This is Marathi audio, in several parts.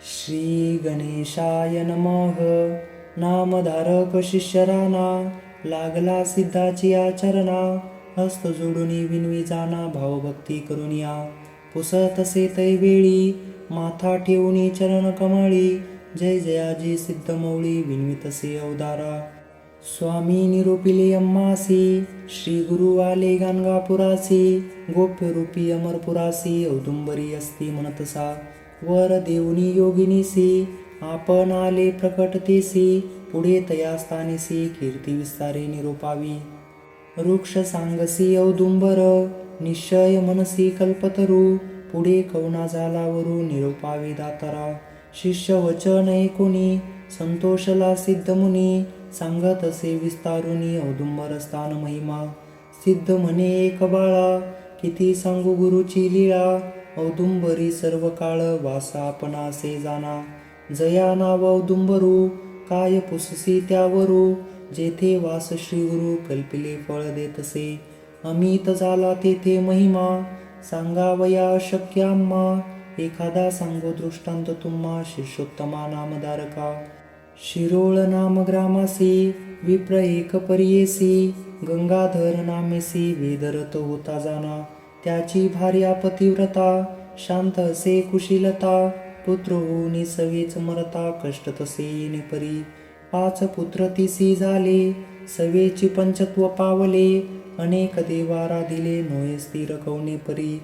श्री गणेशाय नमः. नामधारक शिष्यराना, लागला सिद्धाची आचरणा. हस्त जोडुनी विनवी जाना, भावभक्ती करुनिया. पुसतसे तैवेळी, माथा ठेवुनी चरण कमळी. जय जयाजी सिद्ध मौळी, विनवितसे अवतारा. स्वामी निरोपिले अम्मासी, श्री गुरु आले गाणगापुरासी. गोप्य रूपी अमरपुरासी, औदुंबरी असती म्हणतसा. वर देऊनी योगिनीसी, आपण आले प्रकटतेसी. पुढे तया स्थानीसी, कीर्ती विस्तारे निरोपावी. वृक्ष सांगसी औदुंबर, निश्चय मनसी कल्पतरू. पुढे कवना झाला वरू, निरोपावे दातारा. शिष्य वचन ऐकुनी, संतोषला सिद्ध मुनी. सांगत असे विस्तारुनी, औदुंबर स्थान महिमा. सिद्ध म्हणे एक बाळा, किती सांगू गुरुची लीळा. औदुंबरी सर्व काळ, वासा आपणासे जाणा. जया नाव औदुंबरू, काय पुससी त्यावरू. जेथे वास श्री गुरु, कल्पिले फळ देतसे. अमित झाला तेथे महिमा, सांगावया अशक्य आम्हा. एखादा सांगो दृष्टांत तुम्हा, शिष्योत्तमा नामधारका. शिरोळ नाम ग्रामासी, विप्र एक परियेसी. गंगाधर नामेसी, वेदरत होता जाना. त्याची भार्या पतिव्रता, शांत असे कुशीलता. पुत्र होऊनी सवेच मरता, कष्ट तसे येणे परी. 5 पुत्र तिसी झाले, सवेची पंचत्व पावले. अनेक देवारा दिले, नोये स्थिर कवणे परी.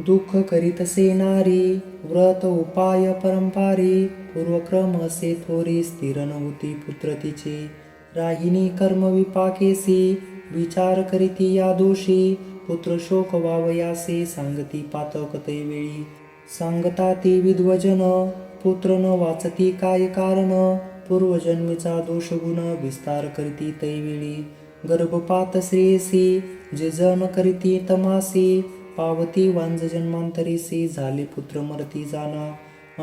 दुःख करीतसे नारी, व्रत उपाय परंपारी. पूर्वक्रम असे थोरी, स्थिर नव्हती पुत्र तिचे. राहिनी कर्म विपाकेसी, विचार करीती या दोषी. पुत्र शोक वावयासे, सांगती पातक तैवेळी. सांगता ती विद्वजन, पुत्र न वाचती काय कारण. पूर्वजन्मीचा दोष गुण, विस्तार करीती तैवेळी. गर्भपात श्रेयसी, जे जन करीती तमासी. पावती वांज जन्मांतरीसी, झाले पुत्र मरती जाना.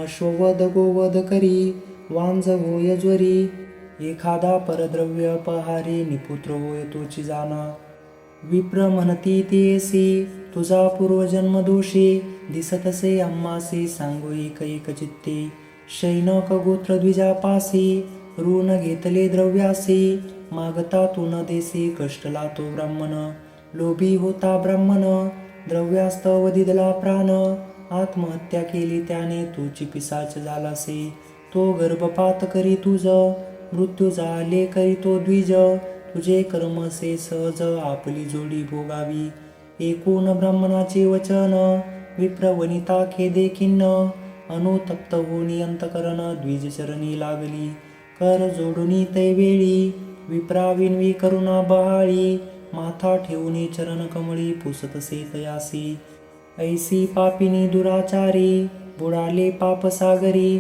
अश्ववध गोवध करी, वांज होय ज्वरी. एखादा परद्रव्य अपहारी, निपुत्र होय तोची जाना. विप्र म्हणती तेसी, तुझा पूर्वजन्म दोषी. दिसतसे अम्मासी, सांगू एक एक चित्ते. शैनक गोत्र द्विजापासी, ऋण घेतले द्रव्यासी. मागता तू न देसी, कष्टला तो ब्राह्मण. लोभी होता ब्राह्मण, द्रव्यास्तव दिदला प्राण. आत्महत्या केली त्याने, तूची पिसाच झालासे. तो गर्भपात करी तुझ, मृत्यू झाले करी तो द्विज. तुझे कर्म से सहज, आपली जोडी भोगावी. एकूण ब्राह्मणाचे वचन, विप्र वनिता खेदे खिन्न. अनुतप्त होनी अंतकरण, द्विजचरणी लागली. कर जोडुनी तैवेळी, विप्रा विनवी करुणा बहाळी. माथा ठेवुनी चरण कमळी, पुसतसे तयासी. ऐसी पापिनी दुराचारी, बुडाले पाप सागरी.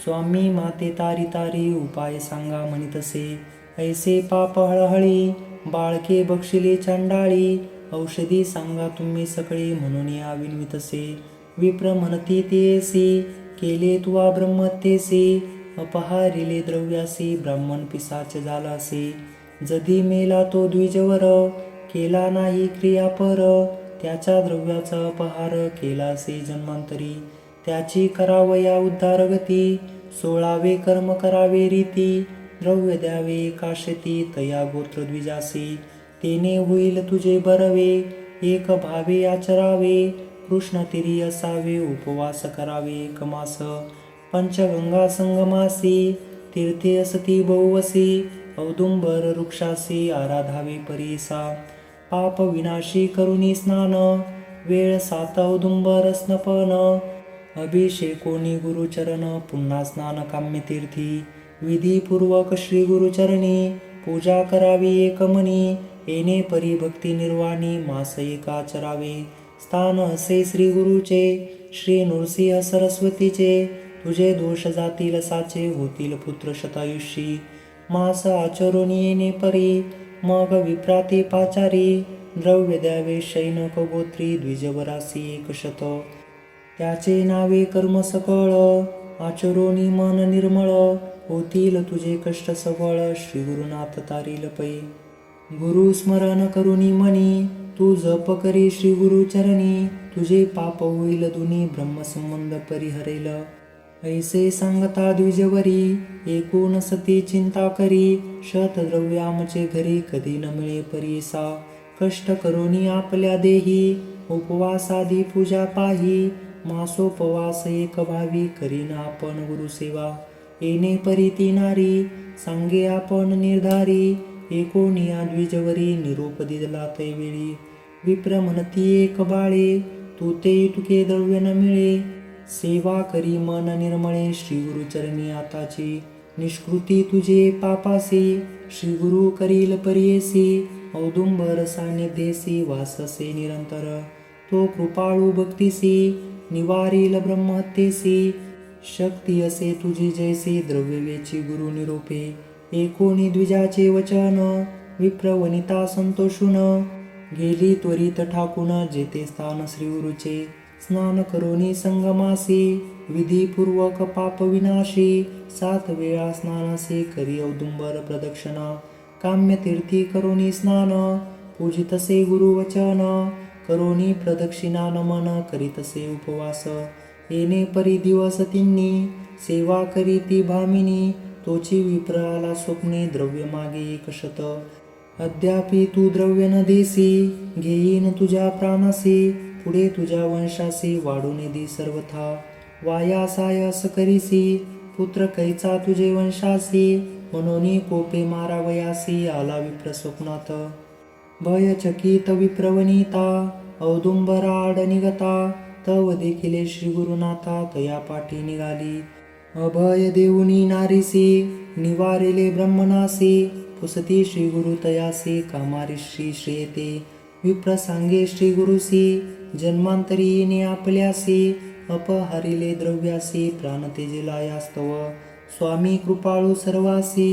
स्वामी माते तारी तारी, उपाय सांगा म्हणितसे. ऐसे पाप हळहळी, बाळके बक्षिले चंडाळी. औषधी सांगा तुम्ही सकळी, म्हणून या विनवितसे. विप्र म्हणती तेसी, केले तुवा ब्रह्मत्येसी. अपहारिले द्रव्यासी, ब्राह्मण पिसाच झालासी. जदी मेला तो द्विजवर, केला नाही क्रियापर. त्याच्या द्रव्याचा अपहार, केलासे जन्मांतरी. त्याची करावया उद्धार गती, 16वे कर्म करावे रीती. द्रव्य द्यावे काशती, तया गोत्र द्विजासी. तेने होईल तुझे बरवे, एक भावे आचरावे. कृष्ण तिरी असावे, उपवास करावे एक मास. पंचगंगा संगमासी, तीर्थे असती बहुवसी. औदुंबर वृक्षासी, आराधावे परीसा. पाप विनाशी करुनी स्नान, वेळ 7 औदुंबर स्नपन. अभिषेकोनी गुरुचरण, पुन्हा स्नान काम्य तीर्थी. विधीपूर्वक श्री गुरुचरणी, पूजा करावी एकमनी. येणे परी भक्ती निर्वाणी, मास एक आचरावे. स्थान असे श्री गुरुचे, श्री नृसिंह सरस्वतीचे. तुझे दोष जातील साचे, होतील पुत्र शतायुषी. मास आचरून येणे परी, मग विप्राते पाचारी. द्रव्य द्यावे शैनक गोत्री, द्विजवरासी 100. त्याचे नावे कर्म सकळ, आचरोनी मन निर्मळ. होतील तुझे कष्ट सबळ, श्री गुरुनाथ तारील पै. गुरु स्मरण करुनी मनी, तू जप करी श्री गुरुचरणी. तुझे पाप होईल दुनी, ब्रह्मसंबंध परिहरेल. ऐसे सांगता द्विजवरी एकूण सती चिंता करी शतद्रव्य आमचे घरी कधी न मिळे परीसा कष्ट करोनी आपल्या देही उपवासादी पूजा पाही मासोपवास एक भावी करीन आपण गुरुसेवा येणे परी ती नारी सांगे आपण निर्धारी एकोणिया द्विजवरी निरोप दिला तैवेळी विप्र म्हणती एक बाळे तू ते तुके द्रव्य न मिळे सेवा करी मन निर्मळे श्री गुरुचरणी आताची निष्कृती तुझे पापासी श्री गुरु करील परियेसी औदुंबर सान्निध्येसी वाससे निरंतर तो कृपाळू भक्तीसी निवारील ब्रह्महत्येसी शक्ती असे तुझी जैसे द्रव्यवेची गुरु निरोपे एकोणी द्विजाचे वचन विप्रवनिता संतोषून गेली त्वरित ठाकून जेते स्थान श्रीगुरुचे स्नान करोनी संगमासी विधीपूर्वक पाप विनाशी 7 वेळा स्नानासी करी औदुंबर प्रदक्षिणा काम्य तीर्थी करोनी स्नान पूजितसे गुरुवचन करोनी प्रदक्षिणा नमन करीतसे उपवास येणे परी दिवस तिन्ही सेवा करी ती भामिनी तोची विप्राला स्वप्ने द्रव्य मागे 100 अद्यापि तू द्रव्य न देसी घेईन तुझ्या प्राणासी पुढे तुझ्या वंशासी वाढून दे सर्वथा वायासायास करीसी पुत्र कैचा तुझे वंशासी मनोनी कोपे मारावयासी आला विप्र स्वप्नात भयचकित विप्रवनिता औदुंबराड निगता तव देखिले श्री गुरुनाथा तया पाठी निघाली अभय देऊनी नारीसी निवारिले ब्रह्मनासी पुसती श्री गुरु तयासी कामारी श्री श्रेयते विप्र सांगे श्री गुरुसी जन्मांतरी येणे आपल्यासी अपहारिले द्रव्यासी प्राण तेजेला यास्तव स्वामी कृपाळू सर्वासी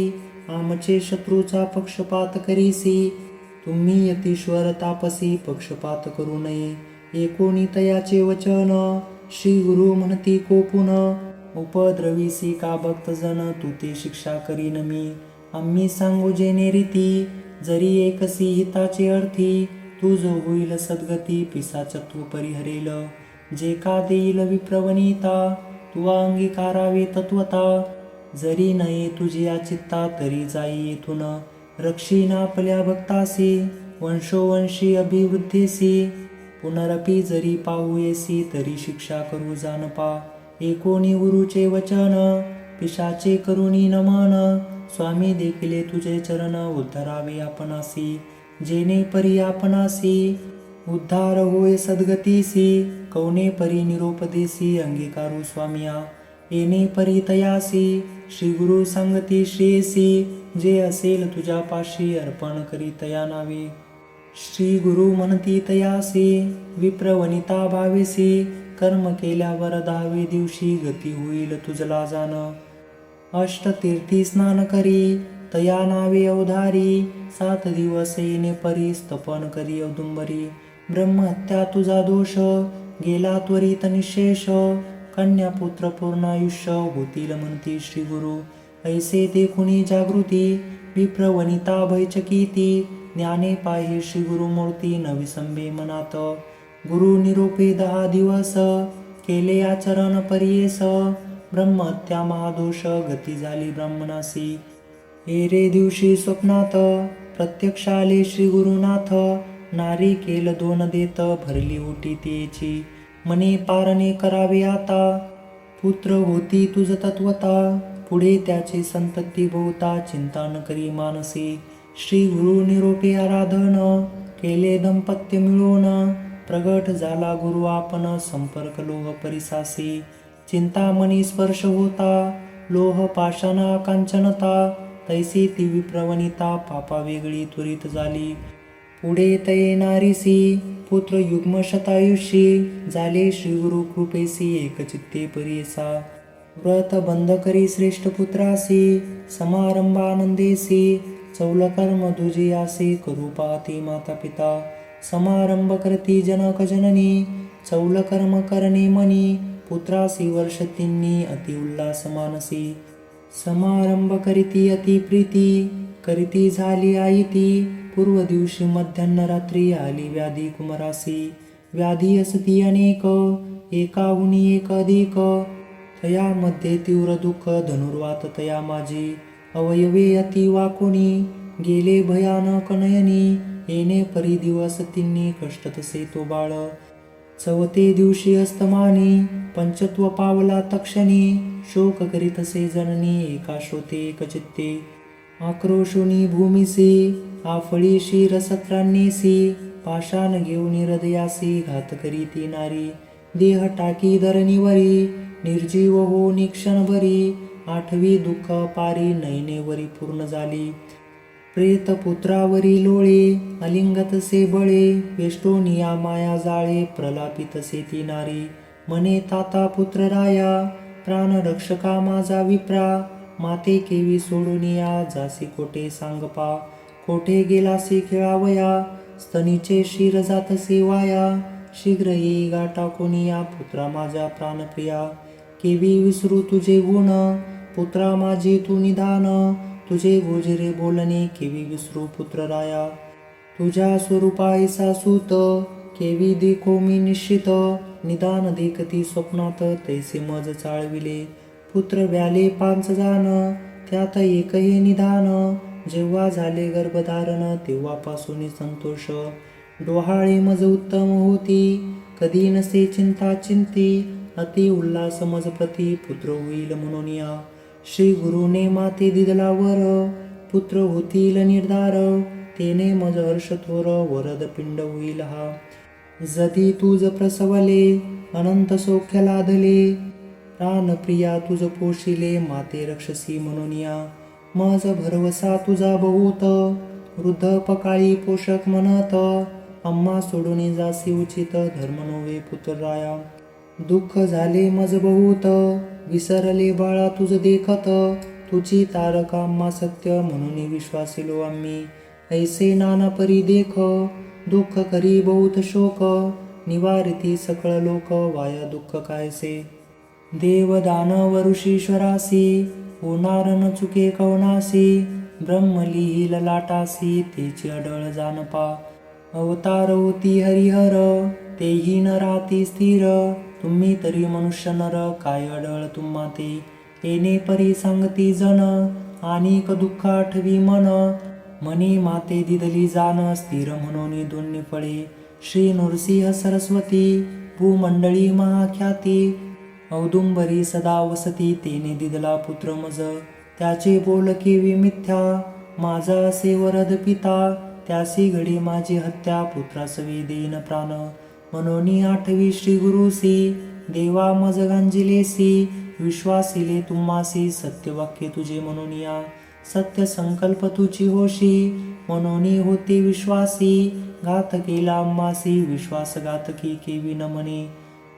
आमचे शत्रूचा पक्षपात करीसी तुम्ही यतीश्वर तापसी पक्षपात करू नये एकोणी तयाचे वचन श्री गुरु म्हणती कोपून उपद्रवीसी का भक्तजन तू ते शिक्षा करीन मी आम्ही सांगू जेने रीती जरी एकसी हिताचे अर्थी तुझ होईल सद्गती पिसाचत्व परिहरेल जे का देईल विप्रवनिता तू अंगीकारावे तत्वता जरी नये तुझी चित्ता तरी जाई येथून रक्षीन आपल्या भक्तासी वंशोवंशी अभिवृद्धीसी पुनरपी जरी पाहू येसी तरी शिक्षा करू जानपा एकोणी गुरुचे वचन पिशाचे करुणी नमन स्वामी देखिले तुझे चरण उद्धरावे आपणासी जेने परी आपणासी उद्धार होय सद्गतीसी कौने परी निरोपदेसी अंगीकारू स्वामिया येणे परी तयासी श्री गुरु सांगती श्रेयसी जे असेल तुझ्या पाशी अर्पण करी तया नावे श्री गुरु म्हणती तयासी विप्रवनिता भावेसी कर्म केल्यावर 10वे दिवशी गती होईल तुझला जाण अष्टतीर्थी स्नान करी तया नावे अवधारी 7 दिवस येणे परी स्तपन करी औदुंबरी ब्रह्महत्या तुझा दोष गेला त्वरित निशेष कन्या पुत्र पूर्ण आयुष्य होतील म्हणती श्री गुरु ऐसे ते कुणी जागृती विप्रवनिता भयचकिती ज्ञाने पाहे श्री गुरु मूर्ती न विसंबे मनात गुरु निरोपे 10 दिवस केले आचरण परियेस ब्रह्महत्या महादोष गती झाली ब्राह्मणासी एरे दिवशी स्वप्नात प्रत्यक्ष आले श्री गुरुनाथ नारी केल 2 देत भरली ओटी तेची मने पारणे करावे आता पुत्र होती तुझ तत्वता पुढे त्याचे संतती भोवता चिंता न करी मानसी श्री गुरु निरोपे आराधन केले दंपत्य मिळून प्रगट झाला गुरु आपण संपर्क लोह परिसासी चिंतामणी स्पर्श होता लोह पाषाणा कांचनता तैसी ती विप्रवनिता पापा वेगळी त्वरित झाली पुढे तये नारीसी पुत्र युग्म शतायुषी झाले श्री गुरु कृपेसी एकचित्ते परियसा व्रत बंद करी श्रेष्ठ पुत्रासी समारंभानंदेसी चौलकर मधुजियासी करू पाहती माता पिता समारंभ करती जनक जननी चौलकर्म करणे मनी पुत्रासी वर्षतींनी अति उल्हास मानसी समारंभ करीती अति प्रीती करीती झाली आईती पूर्व दिवशी मध्यान्ह रात्री आली व्याधी कुमरासी व्याधी असती अनेक एकाहुनी एक अधिक तयामध्ये तीव्र दुःख धनुर्वात तया माझी, अवयवे अति वाकोनी, गेले भयानक नयनी, येणे परी दिवस तिन्ही कष्ट तसे तो बाळ, चवथे दिवशी अस्तमानी, पंचत्व पावला तक्षणी, शोक करीतसे जननी एका श्रोते एकचित्ते, आक्रोशोनी भूमिसी, आफळी शिरसत्रांनीसी, पाषाण घेऊन हृदयासी घात करी ती नारी, देह टाकी धरणीवरी, निर्जीव हो निक्षणभरी, आठवी दुःख पारी नयनेवरी पूर्ण झाली, प्रेत पुत्रावरी लोळे, अलिंगतसे बळे, वेष्टोनिया माया जाळे, प्रलापितसे ती नारी, मने ताता पुत्र राया, प्राण रक्षका माझा विप्रा, माते केवी सोडूनिया, जासी कोठे सांगपा, कोठे गेलासी खेळावया, स्तनीचे शिर जातसे वाया, शीघ्र येई गाठा कोणिया, पुत्रा माझ्या प्राणप्रिया, केवी विसरू तुझे गुण, पुत्रा माझी तू निदान, तुझे गोजरे बोलणे केवी विसरू पुत्र राया, तुझ्या स्वरूपा ऐसा सूत, केवी देखो मी निश्चित, निदान देखती स्वप्नात तैसे मज चाळविले, पुत्र व्याले 5 जाण, त्यात एकही निदान, जेव्हा झाले गर्भधारण तेव्हापासून संतोष, डोहाळे मज उत्तम होती, कधी नसे चिंता चिंती, अति उल्हास मज प्रती पुत्र होईल म्हणून या, श्री गुरुने माते दिदला वर, पुत्र होतील निर्धार, तेने मज हर्ष थोर, वरद पिंड होईल हा, जधी तुझ प्रसवले, अनंत सौख्य लादले, प्राणप्रिया तुझ पोशिले, माते रक्षसी म्हणून या, मज भरवसा तुझा बहुत, वृद्धपकाळी पोषक म्हणत, अम्मा सोडून जासी उचित, धर्म नव्हे पुत्र राया, दुःख झाले मज बहुत, विसरले बाळा तुझ देखत, तुझी तारका अम्मा सत्य म्हणून विश्वासिलो आम्ही, ऐसे नाना परी देख, दुःख करी बहुत शोक, निवारिती सकळ लोक, वाया दुःख कायसे, देव दानव ऋषीश्वरासी, होणार न चुके कवनासी, ब्रह्म लिहिल लाटासी, तेची अडळ जानपा, अवतार होती हरिहर, तेही न राहती स्थिर, तुम्ही तरी मनुष्य नर, काय अडळ तुम्हा ते, येणे परी सांगती जन, अनेक दुःख आठवी मन, मनी माते दिदली जाण, स्थिर म्हणून दोन्ही फळे, श्री नृसिंह सरस्वती, भूमंडळी महाख्याती, औदुंबरी सदा वसती, तेने दिदला पुत्र मज, त्याचे बोल केवी मिथ्या, माझा असे वरद पिता, त्यासी घडी माझी हत्या, पुत्रासवी देईन प्राण, म्हणून आठवी श्री गुरुसी, देवा मज गांजिलेसी, विश्वासिले तुम्हासी, सत्यवाक्य तुझे म्हणून या, सत्य संकल्प तुझी होशी, म्हणून होते विश्वासी, घात केला अम्मासी, विश्वासघातकी केवी न म्हणे,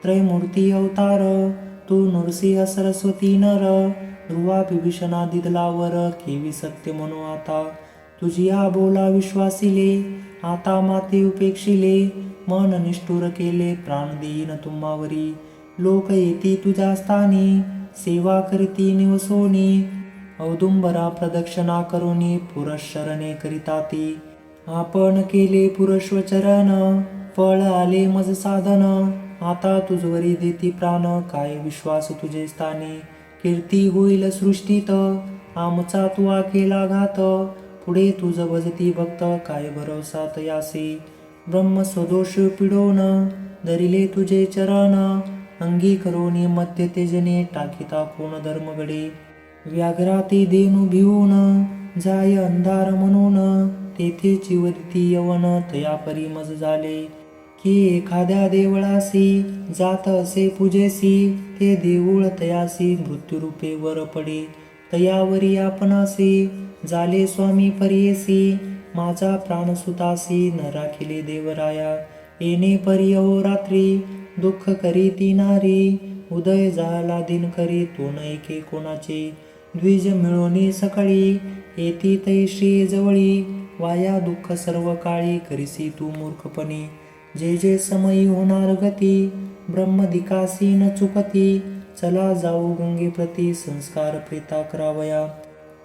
त्रयमूर्ती अवतार, तू नृसिंह सरस्वती नर, ध्रुवा विभीषणा दिदलावर, केवी सत्य म्हणू आता, तुझी हा बोला विश्वासिले, आता माते उपेक्षिले, मन निष्ठुर केले, प्राण देईन तुम्हावरी, लोक येती तुझ्या स्थानी, सेवा करती निवसोनी, औदुंबरा प्रदक्षिणा करोनी, पुरशरणे करिताती, आपण केले पुरश्वचरण, फळ आले मज साधन, आता तुझवरी देती प्राण, काय विश्वास तुझे स्थानी, कीर्ती होईल सृष्टीत, आमचा तुआ केला घात, पुढे तुझ भजती भक्त, काय भरोसा तयासी, ब्रह्म स्वदोष पिडोन, धरिले तुझे चरण, अंगी करोनी मध्य तेजने, टाकिता कोण धर्मगडे, व्याघ्राती देणू भिवून, जाय अंधार म्हणून, तेथे चिवदिती यवन, तया परी मज झाले, की एखाद्या देवळासी, जात असे पूजेसी, ते देऊळ तयासी, मृत्यूरूपे वर पडे, तयावरी आपणासी, झाले स्वामी परियेसी, माझा प्राण सुतासी, न राखिले देवराया, येणे परी अहोरात्री, दुःख करी ती नारी, उदय झाला दिन करी, तो न एके कोणाचे, द्विज मिळोनी सकाळी, येती तैश्री जवळी, वाया दुःख सर्व काळी, करीसी तू मूर्खपणे, जे जे समयी होणार गती, ब्रह्मदिकासी न चुकती, चला जाऊ गंगे प्रती, संस्कार प्रेता करावया,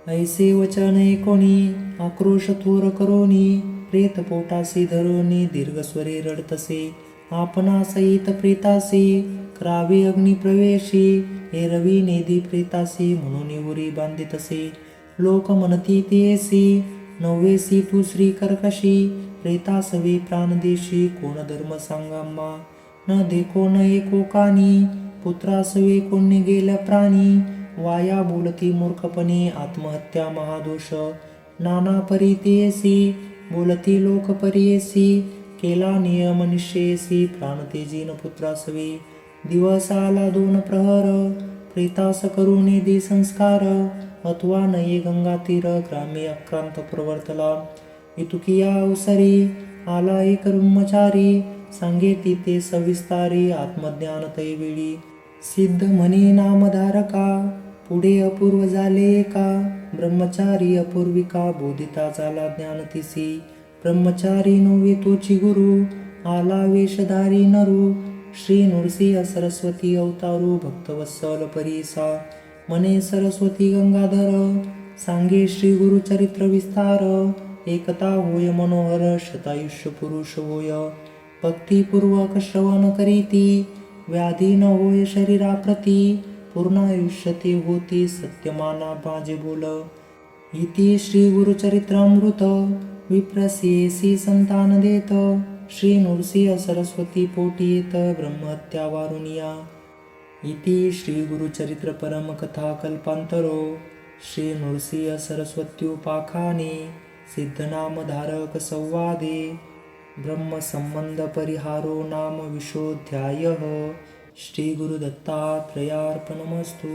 ऐसे वचन कोणी, आक्रोश थोर करोनी, प्रेत पोटासी धरोनी, दीर्घस्वरे रडतसे, आपणा सहित प्रेतासी, करावे अग्निप्रवेशी हे रवी नेदी प्रेतासी म्हणून उरी बांधितसे लोक म्हणती तेसी नव्वेसी तू श्री कर्कशी प्रेतासवे प्राणदेशी कोण धर्म सांगाम्मा न देखो न एको कानी पुत्रासवे कोणी गेल प्राणी वाया बोलती मूर्खपणे आत्महत्या महादोष नाना परितेसी बोलती लोक परियेसी केला नियम निश्चयसी प्राण तेजी न पुत्रासवे दिवस आला 2 प्रहर प्रेतास करुणे दे संस्कार अथवा नये गंगा तीर ग्रामे अक्रांत प्रवर्तला इतुकिया अवसरी आला एक ब्रह्मचारी सांगे तिथे सविस्तारी आत्मज्ञान तैवेळी सिद्ध म्हणे नामधारका पुढे अपूर्व झाले का ब्रह्मचारी अपूर्विका बोधिता झाला ज्ञानतिसी ब्रह्मचारी नव्हे तोची गुरु आला वेशधारी नरू श्री नृसिंह सरस्वती अवतारू भक्तवत्सल परीसा मने सरस्वती गंगाधर सांगे श्री गुरु चरित्र विस्तार एकता होय मनोहर शतायुष्य पुरुष होय भक्तिपूर्वक श्रवण करीती व्याधी न होय शरीराप्रती पूर्णायुष्य ते होती सत्यमाना माझे बोल इति श्री गुरुचरित्रामृत विप्रसियेसी संतान देत श्री नृसिंह सरस्वती पोटी येत ब्रह्महत्या वारुनिया इति श्री गुरुचरित्र परम कथा कल्पांतरो श्री नृसिंह सरस्वत्युपाखाने सिद्धनामधारक संवादे ब्रह्मसंबंध परिहारो नाम विशोऽध्यायः श्री गुरुदत्तात्रेयार्पणमस्तु।